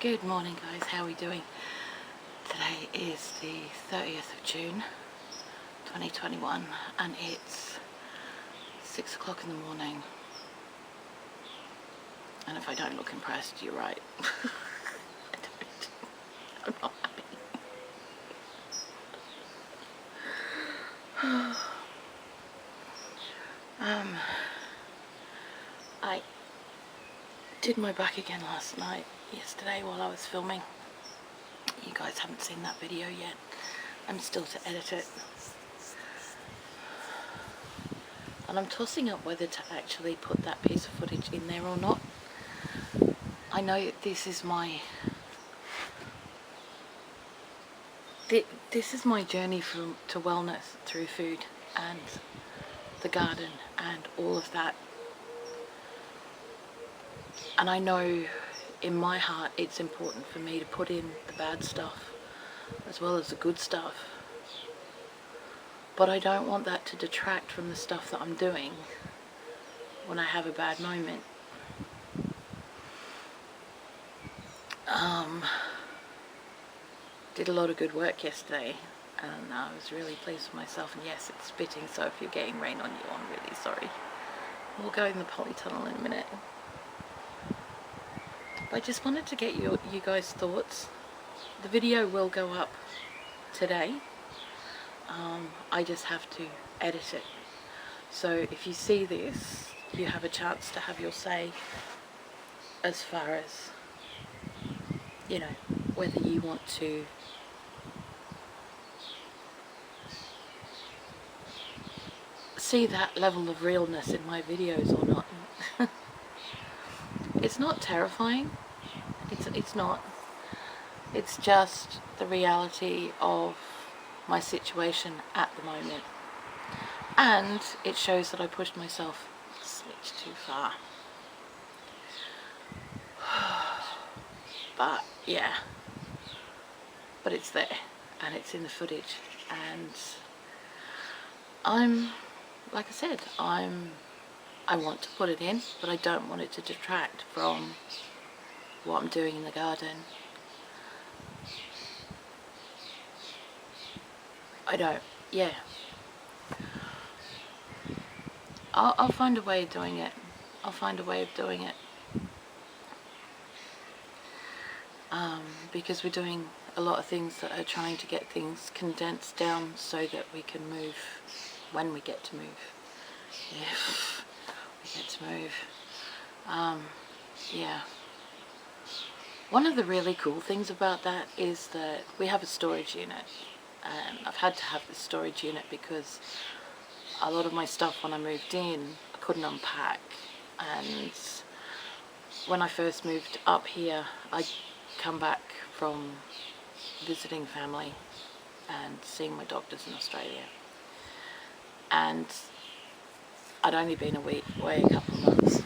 Good morning guys, how are we doing? Today is the 30th of June 2021 and it's 6 o'clock in the morning, and if I don't look impressed, you're right. I don't. I'm not happy. I did my back again yesterday while I was filming. You guys haven't seen that video yet. I'm still to edit it. And I'm tossing up whether to actually put that piece of footage in there or not. I know that this is my journey to wellness through food and the garden and all of that. And I know in my heart it's important for me to put in the bad stuff as well as the good stuff. But I don't want that to detract from the stuff that I'm doing when I have a bad moment. Did a lot of good work yesterday and I was really pleased with myself, and yes, it's spitting, so if you're getting rain on you, I'm really sorry. We'll go in the polytunnel in a minute. I just wanted to get you guys' thoughts. The video will go up today. I just have to edit it. So if you see this, you have a chance to have your say as far as, you know, whether you want to see that level of realness in my videos or not. It's not terrifying. It's not. It's just the reality of my situation at the moment. And it shows that I pushed myself a smidge too far. But yeah. But it's there and it's in the footage, and like I said, I want to put it in, but I don't want it to detract from what I'm doing in the garden. I don't, yeah. I'll find a way of doing it. I'll find a way of doing it. Because we're doing a lot of things that are trying to get things condensed down so that we can move when we get to move. If we get to move. Yeah. One of the really cool things about that is that we have a storage unit. I've had to have this storage unit because a lot of my stuff when I moved in I couldn't unpack, and when I first moved up here I'd come back from visiting family and seeing my doctors in Australia, and I'd only been away a couple of months,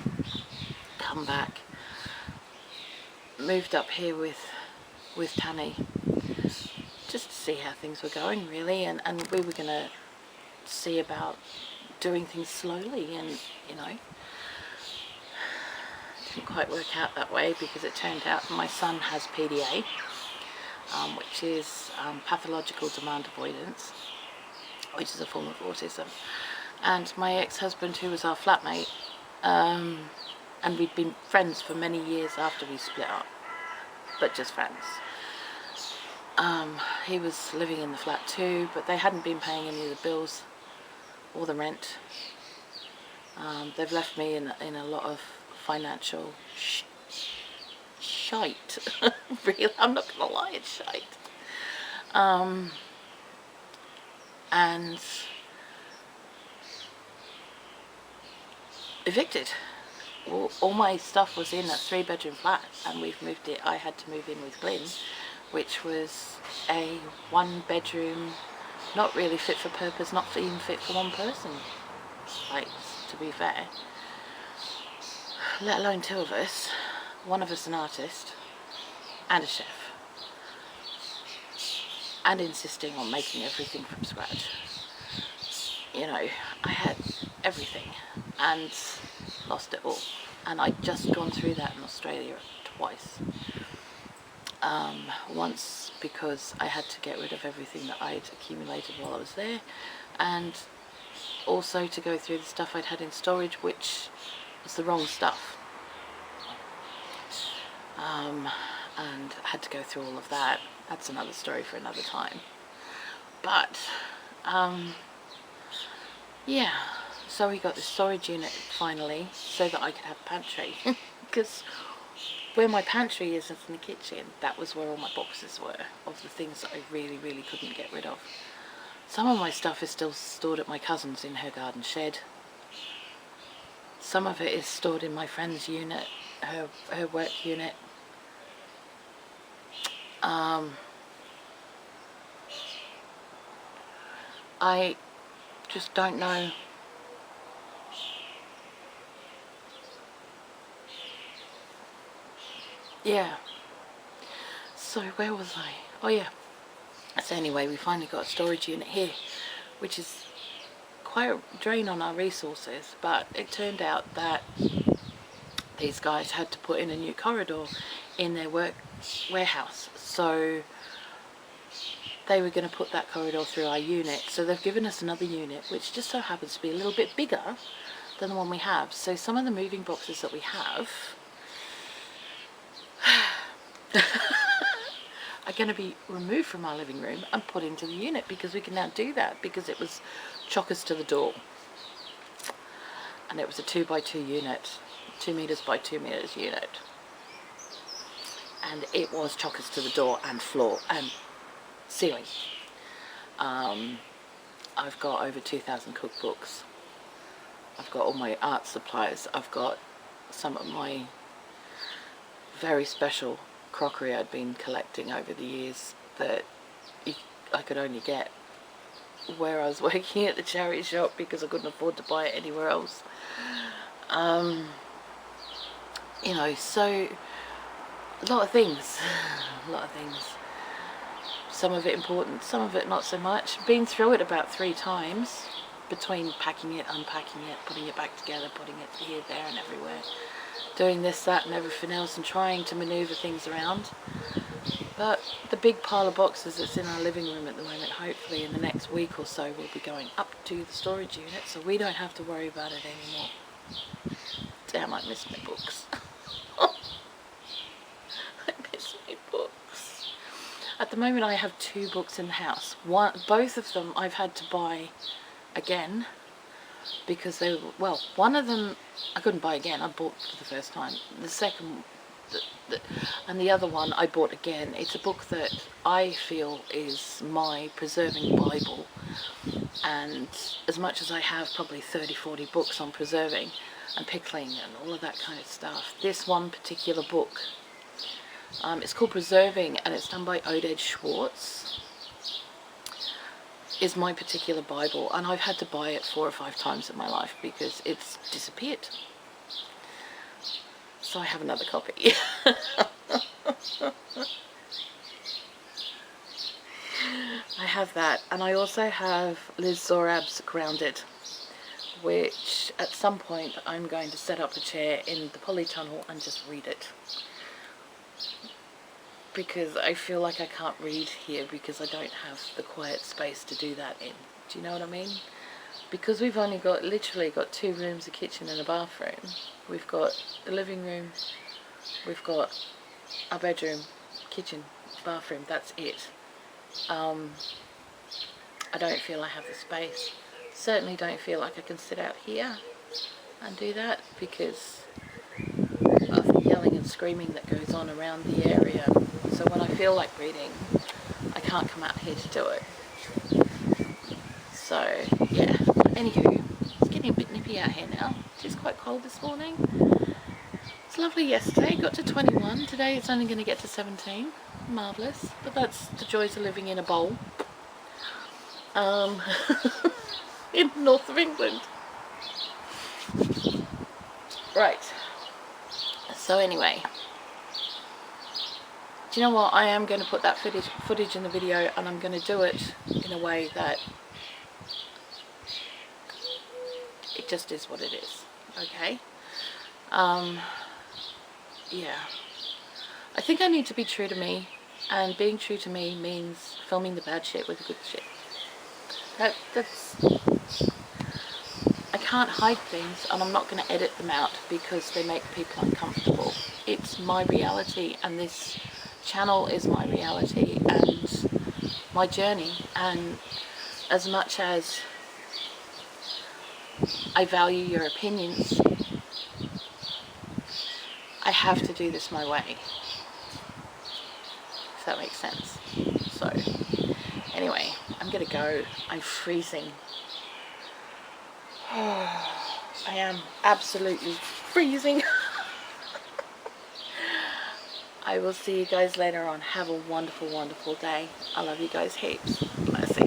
come back, moved up here with Tanny just to see how things were going really, and we were going to see about doing things slowly, and you know, it didn't quite work out that way because it turned out my son has PDA, which is pathological demand avoidance, which is a form of autism. And my ex-husband, who was our flatmate, and we'd been friends for many years after we split up, but just friends. He was living in the flat too, but they hadn't been paying any of the bills or the rent. They've left me in a lot of financial shite. Really, I'm not gonna lie, it's shite. And evicted. All my stuff was in a 3-bedroom flat, and we've moved it. I had to move in with Glyn, which was a 1-bedroom, not really fit for purpose, not even fit for one person, like, to be fair, let alone 2 of us, one of us an artist and a chef, and insisting on making everything from scratch. You know, I had everything and lost it all, and I'd just gone through that in Australia twice. Once because I had to get rid of everything that I'd accumulated while I was there, and also to go through the stuff I'd had in storage, which was the wrong stuff. And I had to go through all of that. That's another story for another time. But yeah, so we got the storage unit finally so that I could have a pantry. Because where my pantry is in the kitchen, that was where all my boxes were of the things that I really, really couldn't get rid of. Some of my stuff is still stored at my cousin's in her garden shed. Some of it is stored in my friend's unit, her work unit. I just don't know. Yeah. So where was I? Oh yeah. So anyway, we finally got a storage unit here, which is quite a drain on our resources, but it turned out that these guys had to put in a new corridor in their warehouse. So they were going to put that corridor through our unit. So they've given us another unit, which just so happens to be a little bit bigger than the one we have. So some of the moving boxes that we have are going to be removed from our living room and put into the unit, because we can now do that, because it was chockers to the door. And it was a 2x2 unit, 2 meters by 2 meters unit. And it was chockers to the door and floor and ceiling. I've got over 2,000 cookbooks. I've got all my art supplies. I've got some of my very special crockery I'd been collecting over the years that I could only get where I was working at the charity shop, because I couldn't afford to buy it anywhere else. You know, so a lot of things. Some of it important, some of it not so much. Been through it about 3 times, between packing it, unpacking it, putting it back together, putting it here, there and everywhere, doing this, that and everything else, and trying to maneuver things around. But the big pile of boxes that's in our living room at the moment, hopefully in the next week or so, will be going up to the storage unit, so we don't have to worry about it anymore. Damn, I miss my books. I miss my books. At the moment I have 2 books in the house. Both of them I've had to buy again, because they were, well, one of them I couldn't buy again, I bought for the first time. The second, and the other one I bought again. It's a book that I feel is my preserving Bible, and as much as I have probably 30-40 books on preserving and pickling and all of that kind of stuff, this one particular book, it's called Preserving, and it's done by Oded Schwartz, is my particular Bible, and I've had to buy it 4 or 5 times in my life because it's disappeared. So I have another copy. I have that, and I also have Liz Zorab's Grounded, which at some point I'm going to set up a chair in the polytunnel and just read it, because I feel like I can't read here because I don't have the quiet space to do that in. Do you know what I mean? Because we've only got, literally got 2 rooms, a kitchen and a bathroom. We've got the living room, we've got our bedroom, kitchen, bathroom, that's it. I don't feel I have the space. Certainly don't feel like I can sit out here and do that because of the yelling and screaming that goes on around the area. So when I feel like reading, I can't come out here to do it. So yeah, anywho, it's getting a bit nippy out here now. It is quite cold this morning. It's lovely yesterday, got to 21. Today it's only going to get to 17. Marvellous. But that's the joys of living in a bowl. In the north of England. Right. So anyway, do you know what? I am going to put that footage in the video, and I'm going to do it in a way that it just is what it is. Okay? Yeah. I think I need to be true to me And being true to me means filming the bad shit with the good shit. That's I can't hide things, and I'm not going to edit them out because they make people uncomfortable. It's my reality, and this channel is my reality and my journey. And as much as I value your opinions, I have to do this my way, if that makes sense. So anyway, I'm gonna go. I'm freezing. I am absolutely freezing. I will see you guys later on. Have a wonderful, wonderful day. I love you guys heaps. Mercy.